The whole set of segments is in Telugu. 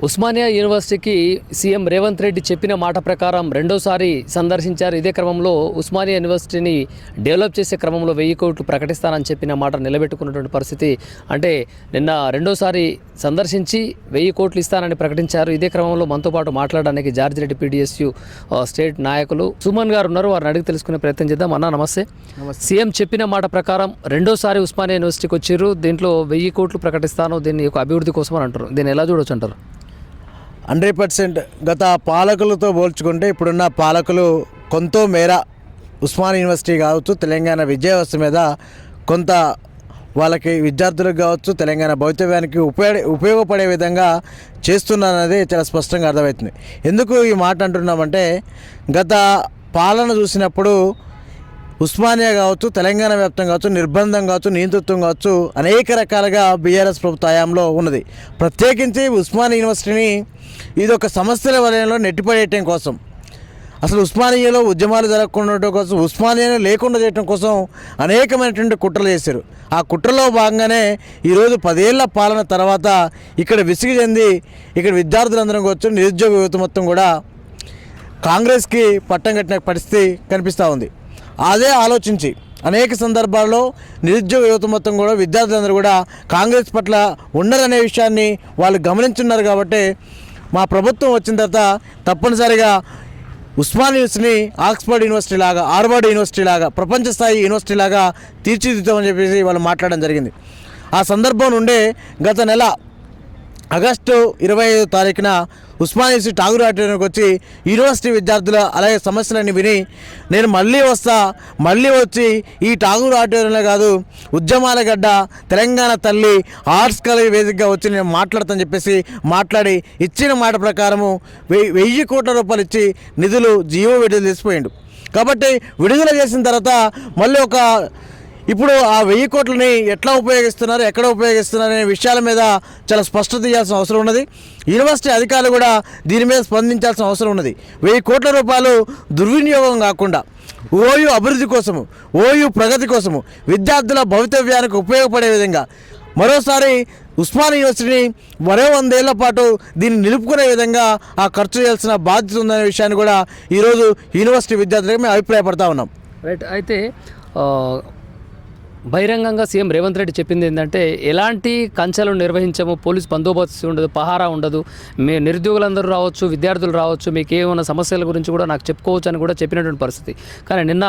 ఉస్మానియా యూనివర్సిటీకి సీఎం రేవంత్ రెడ్డి చెప్పిన మాట ప్రకారం రెండోసారి సందర్శించారు. ఇదే క్రమంలో ఉస్మానియా యూనివర్సిటీని డెవలప్ చేసే క్రమంలో 1000 కోట్లు ప్రకటిస్తానని చెప్పిన మాట నిలబెట్టుకున్నటువంటి పరిస్థితి. అంటే నిన్న రెండోసారి సందర్శించి 1000 కోట్లు ఇస్తానని ప్రకటించారు. ఇదే క్రమంలో మనతో పాటు మాట్లాడడానికి జార్జ్ రెడ్డి పీడిఎస్యు స్టేట్ నాయకులు సుమన్ గారు ఉన్నారు. వారిని అడిగి తెలుసుకునే ప్రయత్నం చేద్దాం. అన్న నమస్తే. సీఎం చెప్పిన మాట ప్రకారం రెండోసారి ఉస్మానియా యూనివర్సిటీకి వచ్చారు. దీంట్లో 1000 కోట్లు ప్రకటిస్తాను, దీన్ని ఒక అభివృద్ధి కోసం అని అంటారు. దీన్ని ఎలా చూడొచ్చు అంటారు? 100% గత పాలకులతో పోల్చుకుంటే ఇప్పుడున్న పాలకులు కొంత మేర ఉస్మానియా యూనివర్సిటీ కావచ్చు, తెలంగాణ విద్యా వ్యవస్థ మీద కొంత వాళ్ళకి విద్యార్థులకు కావచ్చు, తెలంగాణ భవితవ్యానికి ఉపయోగపడే విధంగా చేస్తున్నారనేది చాలా స్పష్టంగా అర్థమవుతుంది. ఎందుకు ఈ మాట అంటున్నామంటే, గత పాలన చూసినప్పుడు ఉస్మానియా కావచ్చు, తెలంగాణ వ్యాప్తంగా కావచ్చు, నిర్బంధం కావచ్చు, నియంతృత్వం కావచ్చు, అనేక రకాలుగా బీఆర్ఎస్ ప్రభుత్వ హయాంలో ఉన్నది. ప్రత్యేకించి ఉస్మానియా యూనివర్సిటీని ఇది ఒక సమస్యల వలయంలో నెట్టిపడేయటం కోసం, అసలు ఉస్మానియాలో ఉద్యమాలు జరగకుండా ఉండటం కోసం, ఉస్మానియాను లేకుండా చేయడం కోసం అనేకమైనటువంటి కుట్రలు చేశారు. ఆ కుట్రలో భాగంగానే ఈరోజు 10 ఏళ్ల పాలన తర్వాత ఇక్కడ విసిగి చెంది ఇక్కడ విద్యార్థులందరం కావచ్చు, నిరుద్యోగ యువత మొత్తం కూడా కాంగ్రెస్కి పట్టం కట్టిన పరిస్థితి కనిపిస్తూ ఉంది. అదే ఆలోచించి అనేక సందర్భాల్లో నిరుద్యోగ యువత మొత్తం కూడా, విద్యార్థులందరూ కూడా కాంగ్రెస్ పట్ల ఉండరనే విషయాన్ని వాళ్ళు గమనించున్నారు. కాబట్టి మా ప్రభుత్వం వచ్చిన తర్వాత తప్పనిసరిగా ఉస్మానియా యూనివర్సిటీని ఆక్స్ఫర్డ్ యూనివర్సిటీ లాగా, హార్వర్డ్ యూనివర్సిటీ లాగా, ప్రపంచ స్థాయి యూనివర్సిటీ లాగా తీర్చిదిద్దామని చెప్పేసి వాళ్ళు మాట్లాడడం జరిగింది. ఆ సందర్భం నుండే గత నెల ఆగస్టు 25వ తారీఖున ఉస్మానియా యూనివర్సిటీ ఠాగూర్ ఆడిటోరియంకి వచ్చి యూనివర్సిటీ విద్యార్థుల అలాగే సమస్యలన్నీ విని, నేను మళ్ళీ వచ్చి ఈ ఠాగూర్ ఆడిటోరియంలో కాదు, ఉద్యమాల గడ్డ తెలంగాణ తల్లి ఆర్ట్స్ కాలేజ్ వేదికగా వచ్చి నేను మాట్లాడతానని చెప్పేసి మాట్లాడి ఇచ్చిన మాట ప్రకారము 1000 కోట్ల రూపాయలు ఇచ్చి నిధులు జీవో విడుదల చేసిపోయిండు. కాబట్టి విడుదల చేసిన తర్వాత మళ్ళీ ఇప్పుడు ఆ 1000 కోట్లని ఎట్లా ఉపయోగిస్తున్నారు, ఎక్కడ ఉపయోగిస్తున్నారు అనే విషయాల మీద చాలా స్పష్టత ఇవ్వాల్సిన అవసరం ఉన్నది. యూనివర్సిటీ అధికారులు కూడా దీని మీద స్పందించాల్సిన అవసరం ఉన్నది. 1000 కోట్ల రూపాయలు దుర్వినియోగం కాకుండా ఓయూ అభివృద్ధి కోసము, ఓయూ ప్రగతి కోసము, విద్యార్థుల భవితవ్యానికి ఉపయోగపడే విధంగా మరోసారి ఉస్మానియా యూనివర్సిటీని మరో 100 ఏళ్ల పాటు దీన్ని నిలుపుకునే విధంగా ఆ ఖర్చు చేయాల్సిన బాధ్యత ఉందనే విషయాన్ని కూడా ఈరోజు యూనివర్సిటీ విద్యార్థులకు మేము అభిప్రాయపడతా ఉన్నాం. రైట్. అయితే బహిరంగంగా సీఎం రేవంత్ రెడ్డి చెప్పింది ఏంటంటే, ఎలాంటి కంచెలు నిర్వహించము, పోలీస్ బందోబస్తు ఉండదు, పహారా ఉండదు, మీ నిరుద్యోగులందరూ రావచ్చు, విద్యార్థులు రావచ్చు, మీకు ఏమైనా సమస్యల గురించి కూడా నాకు చెప్పుకోవచ్చు అని కూడా చెప్పినటువంటి పరిస్థితి. కానీ నిన్న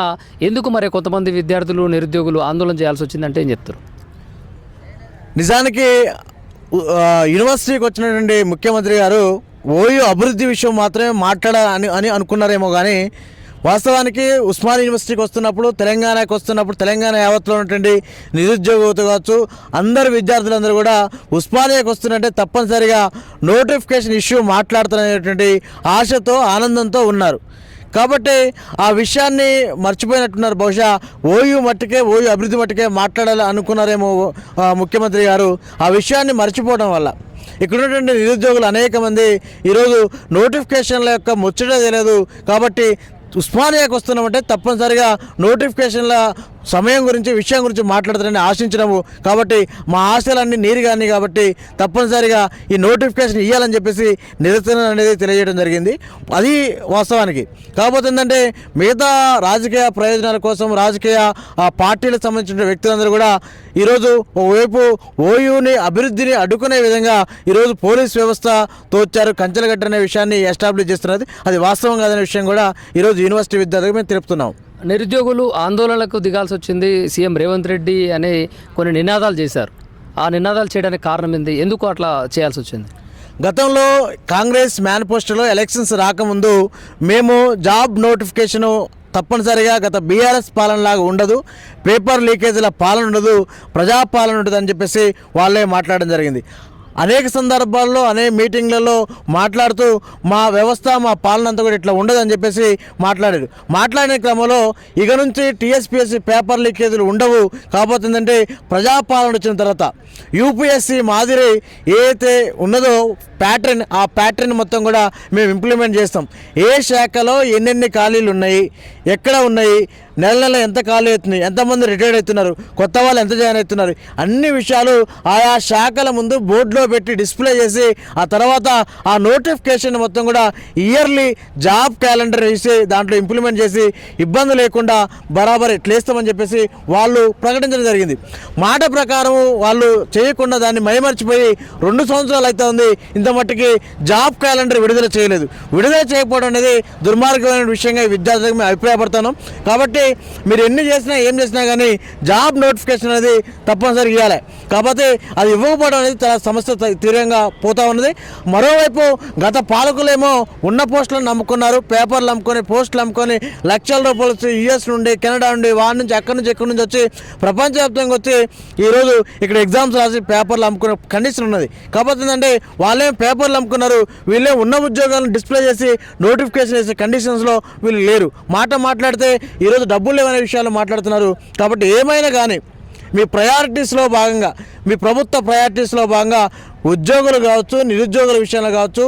ఎందుకు మరి కొంతమంది విద్యార్థులు, నిరుద్యోగులు ఆందోళన చేయాల్సి వచ్చిందంటే ఏం చెప్తారు? నిజానికి యూనివర్సిటీకి వచ్చినటువంటి ముఖ్యమంత్రి గారు ఓయూ అభివృద్ధి విషయం మాత్రమే మాట్లాడాలని అనుకున్నారేమో, కానీ వాస్తవానికి ఉస్మానియా యూనివర్సిటీకి వస్తున్నప్పుడు, తెలంగాణకి వస్తున్నప్పుడు, తెలంగాణ యావత్లో ఉన్నటువంటి నిరుద్యోగత కావచ్చు, అందరు విద్యార్థులందరూ కూడా ఉస్మానియాకి వస్తున్నట్టే తప్పనిసరిగా నోటిఫికేషన్ ఇష్యూ మాట్లాడుతున్నటువంటి ఆశతో, ఆనందంతో ఉన్నారు. కాబట్టి ఆ విషయాన్ని మర్చిపోయినట్టున్నారు. బహుశా ఓయూ అభివృద్ధి మట్టుకే మాట్లాడాలి అనుకున్నారేమో ముఖ్యమంత్రి గారు. ఆ విషయాన్ని మర్చిపోవడం వల్ల ఇక్కడ ఉన్నటువంటి నిరుద్యోగులు అనేక మంది ఈరోజు నోటిఫికేషన్ల యొక్క ముచ్చట తెలియదు. కాబట్టి ఉస్మానియాకి వస్తున్నామంటే తప్పనిసరిగా నోటిఫికేషన్ల సమయం గురించి, విషయం గురించి మాట్లాడతారని ఆశించినాము. కాబట్టి మా ఆశలన్నీ నీరుగాని కాబట్టి తప్పనిసరిగా ఈ నోటిఫికేషన్ ఇవ్వాలని చెప్పేసి నిరసన అనేది తెలియజేయడం జరిగింది. అది వాస్తవానికి. కాకపోతే ఏంటంటే, మిగతా రాజకీయ ప్రయోజనాల కోసం, రాజకీయ పార్టీలకు సంబంధించిన వ్యక్తులందరూ కూడా ఈరోజు ఒకవైపు ఓయూని అభివృద్ధిని అడ్డుకునే విధంగా ఈరోజు పోలీస్ వ్యవస్థ తోచారు, కంచెలు కట్టనే విషయాన్ని ఎస్టాబ్లిష్ చేస్తున్నది. అది వాస్తవం కాదనే విషయం కూడా ఈరోజు యూనివర్సిటీ విద్యార్థులకు మేము తెలుపుతున్నాం. నిరుద్యోగులు ఆందోళనలకు దిగాల్సి వచ్చింది. సీఎం రేవంత్ రెడ్డి అనే కొన్ని నినాదాలు చేశారు. ఆ నినాదాలు చేయడానికి కారణం ఏంది? ఎందుకు అట్లా చేయాల్సి వచ్చింది? గతంలో కాంగ్రెస్ మేనిఫెస్టోలో ఎలక్షన్స్ రాకముందు మేము జాబ్ నోటిఫికేషను తప్పనిసరిగా గత బీఆర్ఎస్ పాలనలాగా ఉండదు, పేపర్ లీకేజీల పాలన ఉండదు, ప్రజాపాలన ఉంటుంది అని చెప్పేసి వాళ్ళే మాట్లాడడం జరిగింది. అనేక సందర్భాల్లో అనేక మీటింగ్లలో మాట్లాడుతూ మా వ్యవస్థ, మా పాలన అంతా కూడా ఇట్లా ఉండదని చెప్పేసి మాట్లాడారు. మాట్లాడిన క్రమంలో ఇక నుంచి టీఎస్పీఎస్సీ పేపర్ లీకేజీలు ఉండవు. కాకపోతే ఏంటంటే, ప్రజాపాలన వచ్చిన తర్వాత యూపీఎస్సీ మాదిరి ఏదైతే ఉన్నదో ఆ ప్యాటర్న్ మొత్తం కూడా మేము ఇంప్లిమెంట్ చేస్తాం. ఏ శాఖలో ఎన్నెన్ని ఖాళీలు ఉన్నాయి, ఎక్కడ ఉన్నాయి, నెల నెల ఎంత ఖాళీ అవుతున్నాయి, ఎంతమంది రిటైర్డ్ అవుతున్నారు, కొత్త వాళ్ళు ఎంత జాయిన్ అవుతున్నారు, అన్ని విషయాలు ఆయా శాఖల ముందు బోర్డులో పెట్టి డిస్ప్లే చేసి ఆ తర్వాత ఆ నోటిఫికేషన్ మొత్తం కూడా ఇయర్లీ జాబ్ క్యాలెండర్ వేసి దాంట్లో ఇంప్లిమెంట్ చేసి ఇబ్బంది లేకుండా బరాబర్ ఎట్లేస్తామని చెప్పేసి వాళ్ళు ప్రకటించడం జరిగింది. మాట ప్రకారం వాళ్ళు చేయకుండా దాన్ని మైమర్చిపోయి 2 సంవత్సరాలు అయితే ఉంది, ఇంత మట్టికి జాబ్ క్యాలెండర్ విడుదల చేయలేదు. విడుదల చేయకపోవడం అనేది దుర్మార్గమైన విషయంగా ఈ విద్యార్థులకు మేము అభిప్రాయపడుతున్నాం. కాబట్టి మీరు ఎన్ని చేసినా ఏం చేసినా కానీ జాబ్ నోటిఫికేషన్ అనేది తప్పనిసరిగా ఇవ్వాలి. కాకపోతే అది ఇవ్వకపోవడం అనేది చాలా సమస్య తీవ్రంగా పోతూ ఉన్నది. మరోవైపు గత పాలకులేమో ఉన్న పోస్టులను నమ్ముకున్నారు, పేపర్లు నమ్ముకొని పోస్టులు నమ్ముకొని లక్షల రూపాయలు యూఎస్ నుండి కెనడా నుండి వాడి నుంచి అక్కడి నుంచి ఎక్కడి నుంచి వచ్చి ప్రపంచవ్యాప్తంగా వచ్చి ఈరోజు ఇక్కడ ఎగ్జామ్స్ రాసి పేపర్లు అమ్ముకునే కండిషన్ ఉన్నది. కాకపోతే ఏంటంటే వాళ్ళేం పేపర్లు అమ్ముకున్నారు, వీళ్ళే ఉన్న ఉద్యోగాలను డిస్ప్లే చేసి నోటిఫికేషన్ చేసే కండిషన్స్లో వీళ్ళు లేరు. మాట్లాడితే ఈరోజు డబ్బులు లేవనే విషయాలు మాట్లాడుతున్నారు. కాబట్టి ఏమైనా కానీ మీ ప్రయారిటీస్లో భాగంగా, మీ ప్రభుత్వ ప్రయారిటీస్లో భాగంగా ఉద్యోగులు కావచ్చు, నిరుద్యోగుల విషయంలో కావచ్చు,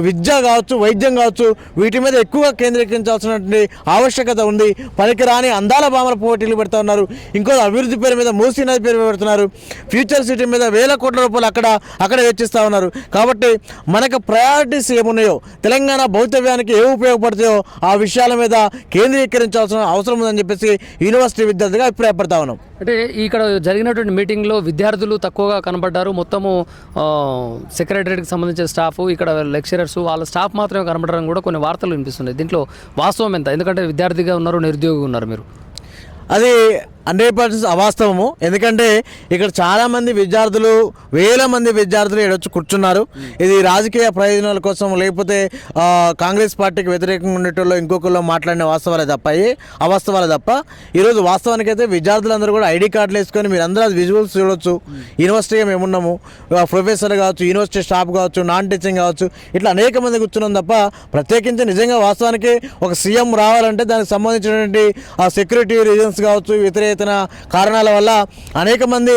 విద్య కావచ్చు, వైద్యం కావచ్చు, వీటి మీద ఎక్కువగా కేంద్రీకరించాల్సినటువంటి ఆవశ్యకత ఉంది. పనికిరాని అందాల భామల పోటీలు పెడతా ఉన్నారు. ఇంకో అభివృద్ధి పేరు మీద మూసీ నది పేరు పెడుతున్నారు. ఫ్యూచర్ సిటీ మీద వేల కోట్ల రూపాయలు అక్కడ వెచ్చిస్తూ ఉన్నారు. కాబట్టి మనకు ప్రయారిటీస్ ఏమున్నాయో, తెలంగాణ భవితవ్యానికి ఏవి ఉపయోగపడతాయో ఆ విషయాల మీద కేంద్రీకరించాల్సిన అవసరం ఉందని చెప్పేసి యూనివర్సిటీ విద్యార్థిగా అభిప్రాయపడతా ఉన్నాం. అంటే ఇక్కడ జరిగినటువంటి మీటింగ్లో విద్యార్థులు తక్కువగా కనబడ్డారు. మొత్తము సెక్రటరీకి సంబంధించిన స్టాఫ్, ఇక్కడ లెక్చరర్స్, వాళ్ళ స్టాఫ్ మాత్రమే కనబడడం కూడా కొన్ని వార్తలు వినిపిస్తున్నాయి. దీంట్లో వాస్తవం ఎంత? ఎందుకంటే విద్యార్థిగా ఉన్నారు, నిరుద్యోగిగా ఉన్నారు మీరు. అది 100% అవాస్తవము. ఎందుకంటే ఇక్కడ చాలామంది విద్యార్థులు, వేల మంది విద్యార్థులు వచ్చి కూర్చున్నారు. ఇది రాజకీయ ప్రయోజనాల కోసం లేకపోతే కాంగ్రెస్ పార్టీకి వ్యతిరేకంగా ఉండేటోళ్ళు ఇంకొకళ్ళు మాట్లాడిన అవాస్తవాలే తప్ప ఈరోజు వాస్తవానికైతే విద్యార్థులందరూ కూడా ఐడి కార్డులు వేసుకొని మీరందరూ అది విజువల్స్ చూడవచ్చు. యూనివర్సిటీగా మేమున్నాము, ప్రొఫెసర్ కావచ్చు, యూనివర్సిటీ స్టాఫ్ కావచ్చు, నాన్ టీచింగ్ కావచ్చు, ఇట్లా అనేక మంది కూర్చున్నాం తప్ప ప్రత్యేకించి నిజంగా వాస్తవానికి ఒక సీఎం రావాలంటే దానికి సంబంధించినటువంటి ఆ సెక్యూరిటీ రీజన్స్ కావచ్చు, వ్యతిరేక కారణాల వల్ల అనేక మంది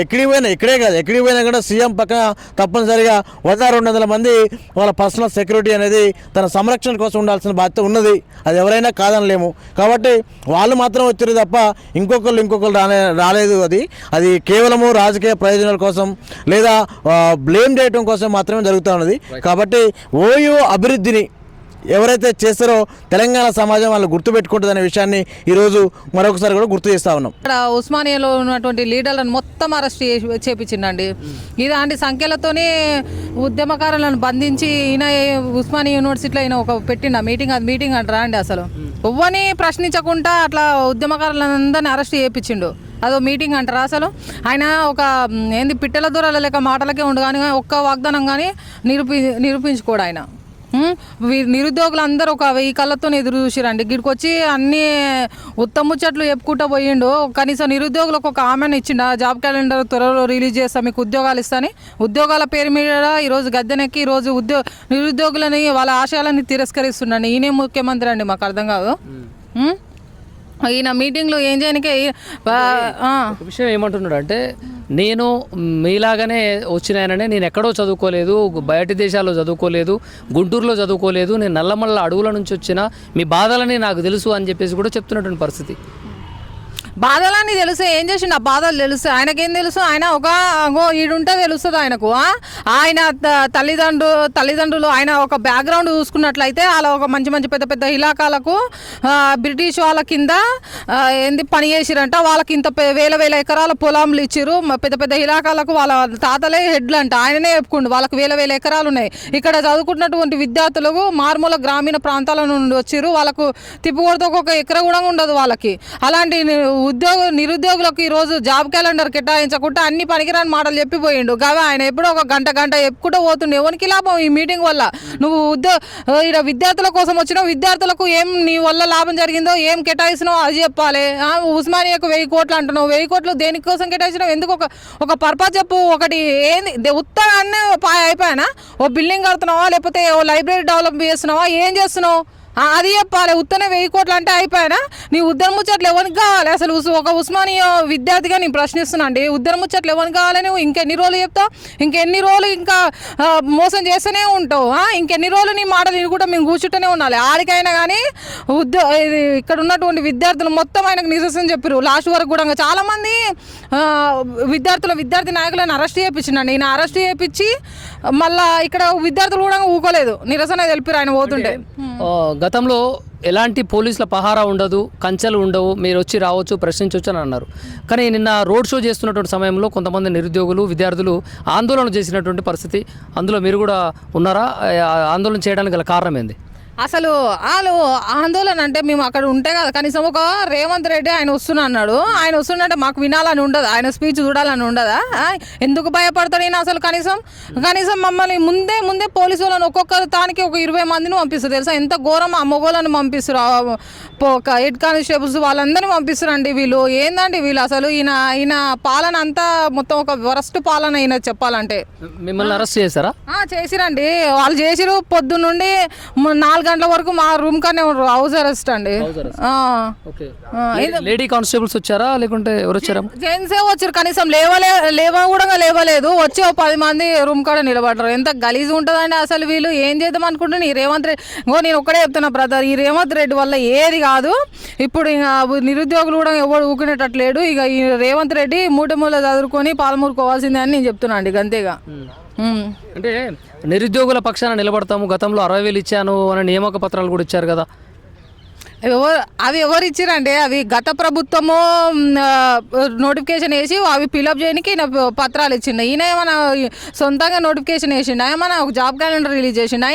ఇక్కడే కాదు ఎక్కడికి పోయినా కూడా సీఎం పక్కన తప్పనిసరిగా 100-200 మంది వాళ్ళ పర్సనల్ సెక్యూరిటీ అనేది తన సంరక్షణ కోసం ఉండాల్సిన బాధ్యత ఉన్నది. అది ఎవరైనా కాదనలేము. కాబట్టి వాళ్ళు మాత్రం వచ్చారు తప్ప ఇంకొకళ్ళు రాలేదు. అది కేవలము రాజకీయ ప్రయోజనాల కోసం లేదా బ్లేమ్ చేయడం కోసం మాత్రమే జరుగుతూ ఉన్నది. కాబట్టి ఓయూ అభివృద్ధిని ఎవరైతే చేస్తారో తెలంగాణ సమాజం వాళ్ళు గుర్తుపెట్టుకుంటుందనే విషయాన్ని ఈరోజు మరొకసారి కూడా గుర్తు చేస్తా ఉన్నాం. ఇక్కడ ఉస్మానియాలో ఉన్నటువంటి లీడర్లను మొత్తం అరెస్ట్ చేపించిందండి. ఇలాంటి సంఖ్యలతోనే ఉద్యమకారులను బంధించి ఈయన ఉస్మానియా యూనివర్సిటీలో ఈయన ఒక పెట్టిన మీటింగ్ అంటారా అండి? అసలు ఎవ్వని ప్రశ్నించకుండా అట్లా ఉద్యమకారులందరినీ అరెస్ట్ చేయించిండు. అదో మీటింగ్ అంటారా? అసలు ఆయన ఒక పిట్టల దూరాల లెక్క మాటలకే ఉండు కానీ ఒక్క వాగ్దానం కానీ నిరూపించుకోడు ఆయన. నిరుద్యోగులు అందరూ ఒక 1000 కళ్ళతో ఎదురు చూసిరండి. గిడికి వచ్చి అన్ని ఉత్తముచ్చట్లు చెప్పుకుంటూ పోయిండు. కనీసం నిరుద్యోగులకు ఒక ఆమెను ఇచ్చిండు, జాబ్ క్యాలెండర్ త్వరలో రిలీజ్ చేస్తా, మీకు ఉద్యోగాలు ఇస్తాని. ఉద్యోగాల పేరు మీద ఈరోజు గద్దెనెక్కి ఈరోజు నిరుద్యోగులని వాళ్ళ ఆశయాలని తిరస్కరిస్తుండండి. ఈయనే ముఖ్యమంత్రి అండి, మాకు అర్థం కాదు. ఈయన మీటింగ్లో ఏం చేయనికే విషయం ఏమంటున్నాడు అంటే, నేను మీలాగానే వచ్చినాయననే, నేను ఎక్కడో చదువుకోలేదు, బయటి దేశాల్లో చదువుకోలేదు, గుంటూరులో చదువుకోలేదు, నేను నల్లమల్ల అడవుల నుంచి వచ్చిన, మీ బాధలని నాకు తెలుసు అని చెప్పేసి కూడా చెప్తున్నటువంటి పరిస్థితి. బాధలన్నీ తెలుసు, ఏం చేసిండు ఆ బాధలు తెలుసు. ఆయనకేం తెలుసు? ఆయన ఈడుంటే తెలుస్తుంది ఆయనకు. ఆయన తల్లిదండ్రులు ఆయన ఒక బ్యాక్గ్రౌండ్ చూసుకున్నట్లయితే అలా ఒక మంచి పెద్ద ఇలాకాలకు బ్రిటిష్ వాళ్ళ కింద పని చేసిరంట. వాళ్ళకి ఇంత వేల ఎకరాల పొలాలు ఇచ్చిరు. పెద్ద ఇలాకాలకు వాళ్ళ తాతలే హెడ్లు అంట. ఆయననే చెప్పుకుండు వాళ్ళకి వేల ఎకరాలు ఉన్నాయి. ఇక్కడ చదువుకున్నటువంటి విద్యార్థులకు మారుమూల గ్రామీణ ప్రాంతాల నుండి వచ్చిరు. వాళ్ళకు తిప్పుకొడితే ఒక ఎకర కూడా ఉండదు వాళ్ళకి. అలాంటి నిరుద్యోగులకు ఈరోజు జాబ్ క్యాలెండర్ కేటాయించకుండా అన్ని పనికిరాని మాటలు చెప్పిపోయిండు. కాగా ఆయన ఎప్పుడో ఒక గంట చెప్పుకుంటూ పోతుండే. ఎవరికి లాభం ఈ మీటింగ్ వల్ల? నువ్వు ఇక్కడ విద్యార్థుల కోసం వచ్చినావు, విద్యార్థులకు ఏం నీ వల్ల లాభం జరిగిందో, ఏం కేటాయిస్తున్నావు అది చెప్పాలి. ఉస్మానియాకు 1000 కోట్లు అంటున్నావు, 1000 కోట్లు దేనికోసం కేటాయించినావు? ఎందుకు ఒక పర్పస్ చెప్పు. ఒకటి ఏంది ఉత్తగానే అయిపోయానా? ఓ బిల్డింగ్ కడుతున్నావా, లేకపోతే ఓ లైబ్రరీ డెవలప్ చేస్తున్నావా, ఏం చేస్తున్నావు? అది చెప్పాలి. ఉత్తనే 1000 కోట్లు అంటే అయిపోయినా నీ ఉద్దర ముచ్చట్లు ఎవరికి కావాలి అసలు? ఒక ఉస్మానియా విద్యార్థిగా నేను ప్రశ్నిస్తున్నా అండి. ఉద్దర ముచ్చట్లు ఎవరికి కావాలి? నువ్వు ఇంకెన్ని రోజులు చెప్తావు? ఇంకెన్ని రోజులు ఇంకా మోసం చేస్తూనే ఉంటావు? ఇంకెన్ని రోజులు నీ మాటలు నేను కూడా మేము కూర్చుంటూనే ఉండాలి? ఆడికైనా కానీ ఇక్కడ ఉన్నటువంటి విద్యార్థులు మొత్తం ఆయనకు నిరసన చెప్పారు లాస్ట్ వరకు కూడా. చాలా మంది విద్యార్థి నాయకులను అరెస్ట్ చేయించిండండి. ఈయన అరెస్ట్ చేయించి మళ్ళా ఇక్కడ విద్యార్థులు కూడా ఊకోలేదు, నిరసన తెలిపారు ఆయన పోతుంటే. గతంలో ఎలాంటి పోలీసుల పహారా ఉండదు, కంచెలు ఉండవు, మీరు వచ్చి రావచ్చు, ప్రశ్నించవచ్చు అని అన్నారు. కానీ నిన్న రోడ్ షో చేస్తున్నటువంటి సమయంలో కొంతమంది నిరుద్యోగులు విద్యార్థులు ఆందోళన చేసినటువంటి పరిస్థితి, అందులో మీరు కూడా ఉన్నారా? ఆందోళన చేయడానికి గల కారణం ఏంది? అసలు వాళ్ళు ఆందోళన అంటే మేము అక్కడ ఉంటే కదా, కనీసం ఒక రేవంత్ రెడ్డి ఆయన వస్తున్నా అన్నాడు. ఆయన వస్తున్నట్టే మాకు వినాలని ఉండదు, ఆయన స్పీచ్ చూడాలని ఉండదా? ఎందుకు భయపడతాడు ఈయన అసలు? కనీసం మమ్మల్ని ముందే పోలీసు వాళ్ళని ఒక్కొక్క తానికి ఒక 20 మందిని పంపిస్తారు తెలుసా? ఎంత ఘోరం! ఆ మొగోళ్ళని పంపిస్తారు, ఒక హెడ్ కానిస్టేబుల్స్ వాళ్ళందరినీ పంపిస్తారండి. వీళ్ళు ఏందండి వీళ్ళు అసలు? ఈయన పాలన అంతా మొత్తం ఒక వరస్ట్ పాలన అయినా చెప్పాలంటే. మిమ్మల్ని అరెస్ట్ చేశారా? చేసిరండి, వాళ్ళు చేసిరు. పొద్దున్న నుండి 4 గంటల వరకు మా రూమ్ కానే హౌస్ అరెస్ట్ అండి. లేడీ కానిస్టేబుల్స్ వచ్చారా లేకుంటే ఎవరు వచ్చారా? జెంట్సే వచ్చారు, కనీసం లేవలేదు. వచ్చి 10 మంది రూమ్ కాడ నిలబడ్డారు. ఎంత గలీజ్ ఉంటుందండి అసలు. వీళ్ళు ఏం చేద్దాం అనుకుంటున్నా ఈ రేవంత్ రెడ్డి. నేను ఒక్కడే చెప్తున్నా బ్రదర్, ఈ రేవంత్ రెడ్డి వల్ల ఏది కాదు. ఇప్పుడు ఇంకా నిరుద్యోగులు కూడా ఎవరు ఊకునేటట్లేడు. ఇక ఈ రేవంత్ రెడ్డి మూల చదువుకొని పాలమూరుకోవాల్సిందే అని నేను చెప్తున్నా అండి, అంతేగా. అంటే నిరుద్యోగుల పక్షాన నిలబడతాము, గతంలో 60,000 ఇచ్చాను అని నియామక పత్రాలు కూడా ఇచ్చారు కదా, అవి ఎవరు ఇచ్చిరండి? అవి గత ప్రభుత్వము నోటిఫికేషన్ వేసి అవి ఫిలప్ చేయడానికి ఈయన పత్రాలు ఇచ్చిండు. ఈయన ఏమైనా సొంతంగా నోటిఫికేషన్ వేసిండు? ఏమైనా ఒక జాబ్ క్యాలెండర్ రిలీజ్ చేసిండు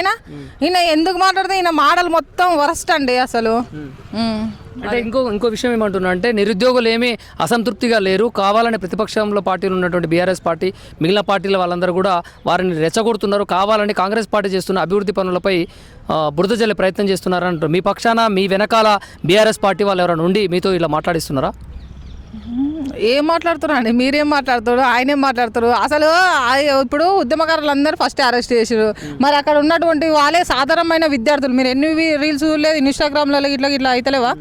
ఈయన ఎందుకు మాట్లాడితే ఈయన మాటలు మొత్తం వరస్ట్ అండి అసలు. అంటే ఇంకో విషయం ఏమంటున్నా అంటే, నిరుద్యోగులు ఏమీ అసంతృప్తిగా లేరు, కావాలని ప్రతిపక్షంలో పార్టీలు ఉన్నటువంటి బీఆర్ఎస్ పార్టీ మిగిలిన పార్టీల వాళ్ళందరూ కూడా వారిని రెచ్చగొడుతున్నారు, కావాలని కాంగ్రెస్ పార్టీ చేస్తున్న అభివృద్ధి పనులపై బురద జల్లే ప్రయత్నం చేస్తున్నారు అంటారు. మీ పక్షాన మీ వెనకాల బీఆర్ఎస్ పార్టీ వాళ్ళు ఎవరైనా ఉండి మీతో ఇలా మాట్లాడిస్తున్నారా? ఏం మాట్లాడుతున్నారు అండి? మీరేం మాట్లాడుతారు? ఆయనేం మాట్లాడతారు అసలు? ఇప్పుడు ఉద్యమకారులందరూ ఫస్ట్ అరెస్ట్ చేసారు, మరి అక్కడ ఉన్నటువంటి వాళ్ళే సాధారణమైన విద్యార్థులు. మీరు ఎన్ని రీల్స్ చూడలేదు ఇన్స్టాగ్రామ్లలో ఇట్లా అయితలేవా?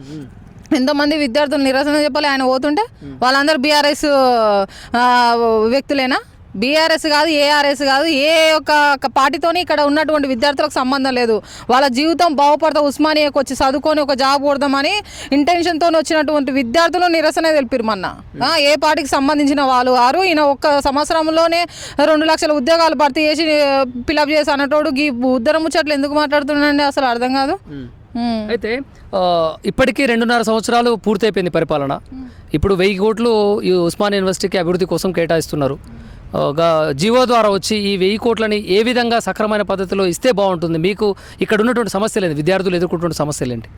ఎంతోమంది విద్యార్థులు నిరసన చెప్పాలి ఆయన పోతుంటే. వాళ్ళందరూ బీఆర్ఎస్ వ్యక్తులేనా? బీఆర్ఎస్ కాదు, ఏఆర్ఎస్ కాదు, ఏ ఒక్క పార్టీతోని ఇక్కడ ఉన్నటువంటి విద్యార్థులకు సంబంధం లేదు. వాళ్ళ జీవితం బాగుపడతా ఉస్మానియాకి వచ్చి చదువుకొని ఒక జాబ్ కొడదామని ఇంటెన్షన్తో వచ్చినటువంటి విద్యార్థులు నిరసన తెలిపారు మొన్న. ఏ పార్టీకి సంబంధించిన వాళ్ళు వారు. ఈయన ఒక్క సంవత్సరంలోనే 2 లక్షల ఉద్యోగాలు భర్తీ చేసి ఫిలప్ చేసి అన్నటోడు ఈ ఉద్దర ముచ్చట్లు ఎందుకు మాట్లాడుతున్నాండి అసలు అర్థం కాదు. అయితే ఇప్పటికీ 2.5 సంవత్సరాలు పూర్తయిపోయింది పరిపాలన. ఇప్పుడు 1000 కోట్లు ఈ ఉస్మానియా యూనివర్సిటీకి అభివృద్ధి కోసం కేటాయిస్తున్నారు. జీవో ద్వారా వచ్చి ఈ 1000 కోట్లని ఏ విధంగా సక్రమైన పద్ధతిలో ఇస్తే బాగుంటుంది? మీకు ఇక్కడ ఉన్నటువంటి సమస్యలు ఏంటి? విద్యార్థులు ఎదుర్కొంటున్న సమస్యలు ఏంటి?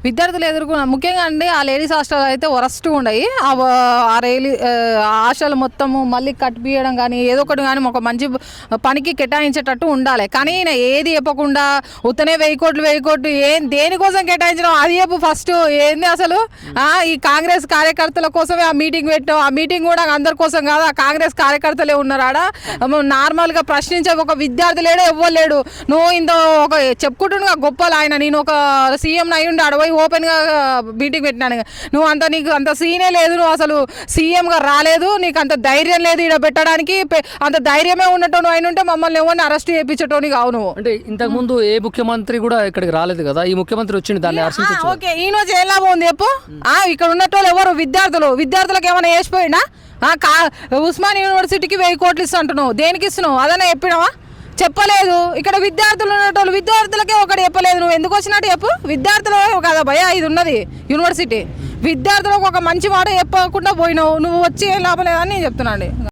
విద్యార్థులు ఎదుర్కొన్న ముఖ్యంగా అండి ఆ లేడీస్ హాస్టల్ అయితే వరస్ట్ ఉన్నాయి. ఆ హాస్టల్ మొత్తము మళ్ళీ కట్టిపియడం కానీ ఏదో ఒకటి కానీ ఒక మంచి పనికి కేటాయించేటట్టు ఉండాలి. కానీ ఈయన ఏది చెప్పకుండా ఉత్తనే 1000 కోట్లు దేనికోసం కేటాయించడం అది చెప్పు ఫస్ట్. ఏంది అసలు? ఈ కాంగ్రెస్ కార్యకర్తల కోసమే ఆ మీటింగ్ పెట్టాం. ఆ మీటింగ్ కూడా అందరి కోసం కాదు, ఆ కాంగ్రెస్ కార్యకర్తలే ఉన్నారు ఆడ. నార్మల్గా ప్రశ్నించే ఒక విద్యార్థి లేడు, ఎవ్వరు లేడు. నువ్వు ఇంత ఒక చెప్పుకుంటున్నా గొప్పలు ఆయన, నేను ఒక సీఎం అయ్యుండి అడవై ఓపెన్గా మీటింగ్ పెట్టినాను. నీకు అంత సీనే లేదు, నువ్వు అసలు సీఎంగా రాలేదు, నీకు అంత ధైర్యం లేదు ఇక్కడ పెట్టడానికి. అంత ధైర్యమే ఉన్నట్టు అయిన ఉంటే మమ్మల్ని ఎవరిని అరెస్ట్ చేయించటోని కావు నువ్వు. అంటే ఇంతకుముందు ఏ ముఖ్యమంత్రి కూడా ఇక్కడికి రాలేదు కదా, ఈ ముఖ్యమంత్రి వచ్చింది, దాన్ని హర్షించవచ్చు. ఓకే, ఈయన వచ్చి ఏం లాభం ఉంది చెప్పు? ఇక్కడ ఉన్నట్టు ఎవరు విద్యార్థులకు ఏమైనా వేసిపోయినా? ఉస్మానియా యూనివర్సిటీకి 1000 కోట్లు ఇస్తుంటున్నావు, దేనికి ఇస్తున్నావు? అదన్నా చెప్పినావా? చెప్పలేదు. ఇక్కడ విద్యార్థులు ఉన్నట్టు విద్యార్థులకే ఒకటి చెప్పలేదు. నువ్వు ఎందుకు వచ్చినట్టు చెప్పు? విద్యార్థులు కదా భయ, ఇది ఉన్నది యూనివర్సిటీ. విద్యార్థులకు ఒక మంచి మాట చెప్పకుండా పోయినావు, నువ్వు వచ్చి ఏం లాభం లేదని నేను చెప్తున్నాను.